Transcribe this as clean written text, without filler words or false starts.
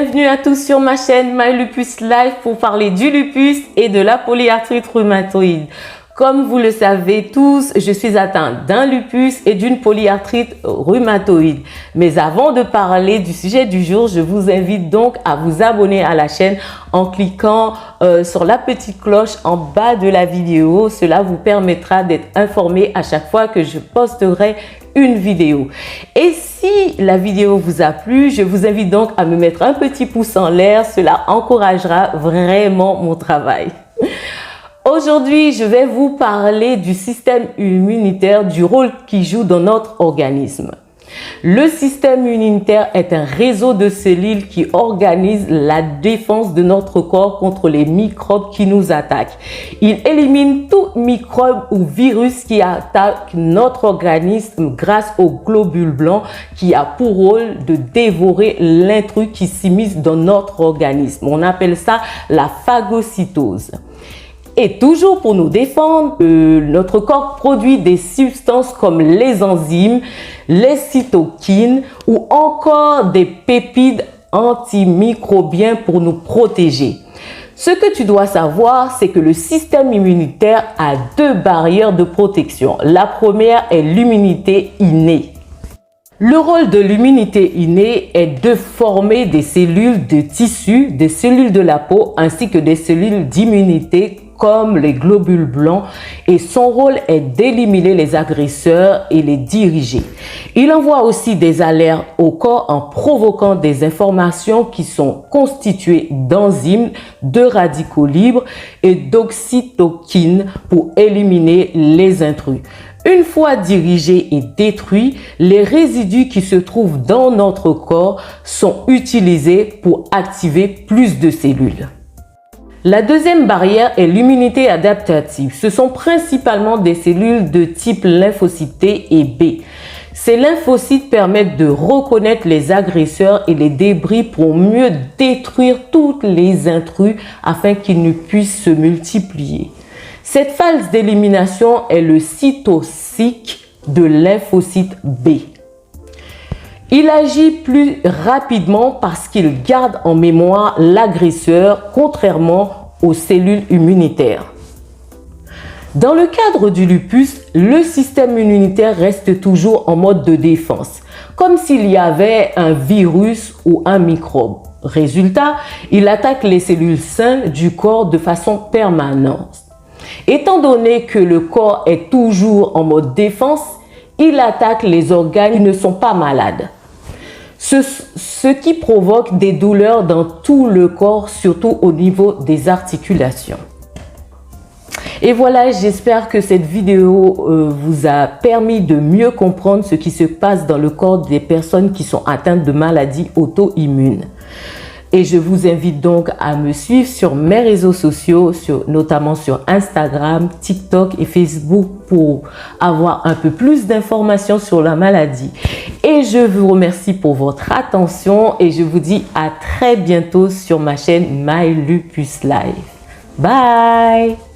Bienvenue à tous sur ma chaîne My Lupus Life pour parler du lupus et de la polyarthrite rhumatoïde. Comme vous le savez tous, je suis atteinte d'un lupus et d'une polyarthrite rhumatoïde. Mais avant de parler du sujet du jour, je vous invite donc à vous abonner à la chaîne en cliquant sur la petite cloche en bas de la vidéo. Cela vous permettra d'être informé à chaque fois que je posterai une vidéo. Et si la vidéo vous a plu, je vous invite donc à me mettre un petit pouce en l'air. Cela encouragera vraiment mon travail. Aujourd'hui, je vais vous parler du système immunitaire, du rôle qu'il joue dans notre organisme. Le système immunitaire est un réseau de cellules qui organise la défense de notre corps contre les microbes qui nous attaquent. Il élimine tout microbe ou virus qui attaque notre organisme grâce aux globules blancs qui a pour rôle de dévorer l'intrus qui s'immisce dans notre organisme. On appelle ça la phagocytose. Et toujours pour nous défendre, notre corps produit des substances comme les enzymes, les cytokines ou encore des peptides antimicrobiens pour nous protéger. Ce que tu dois savoir, c'est que le système immunitaire a deux barrières de protection. La première est l'immunité innée. Le rôle de l'immunité innée est de former des cellules de tissu, des cellules de la peau ainsi que des cellules d'immunité comme les globules blancs, et son rôle est d'éliminer les agresseurs et les diriger. Il envoie aussi des alertes au corps en provoquant des informations qui sont constituées d'enzymes, de radicaux libres et d'oxytokines pour éliminer les intrus. Une fois dirigés et détruits, les résidus qui se trouvent dans notre corps sont utilisés pour activer plus de cellules. La deuxième barrière est l'immunité adaptative. Ce sont principalement des cellules de type lymphocyte T et B. Ces lymphocytes permettent de reconnaître les agresseurs et les débris pour mieux détruire tous les intrus afin qu'ils ne puissent se multiplier. Cette phase d'élimination est le cytocycle de lymphocyte B. Il agit plus rapidement parce qu'il garde en mémoire l'agresseur, contrairement aux cellules immunitaires. Dans le cadre du lupus, le système immunitaire reste toujours en mode de défense, comme s'il y avait un virus ou un microbe. Résultat, il attaque les cellules saines du corps de façon permanente. Étant donné que le corps est toujours en mode défense, il attaque les organes qui ne sont pas malades. Ce qui provoque des douleurs dans tout le corps, surtout au niveau des articulations. Et voilà, j'espère que cette vidéo vous a permis de mieux comprendre ce qui se passe dans le corps des personnes qui sont atteintes de maladies auto-immunes. Et je vous invite donc à me suivre sur mes réseaux sociaux, notamment sur Instagram, TikTok et Facebook pour avoir un peu plus d'informations sur la maladie. Et je vous remercie pour votre attention et je vous dis à très bientôt sur ma chaîne My Lupus Life. Bye!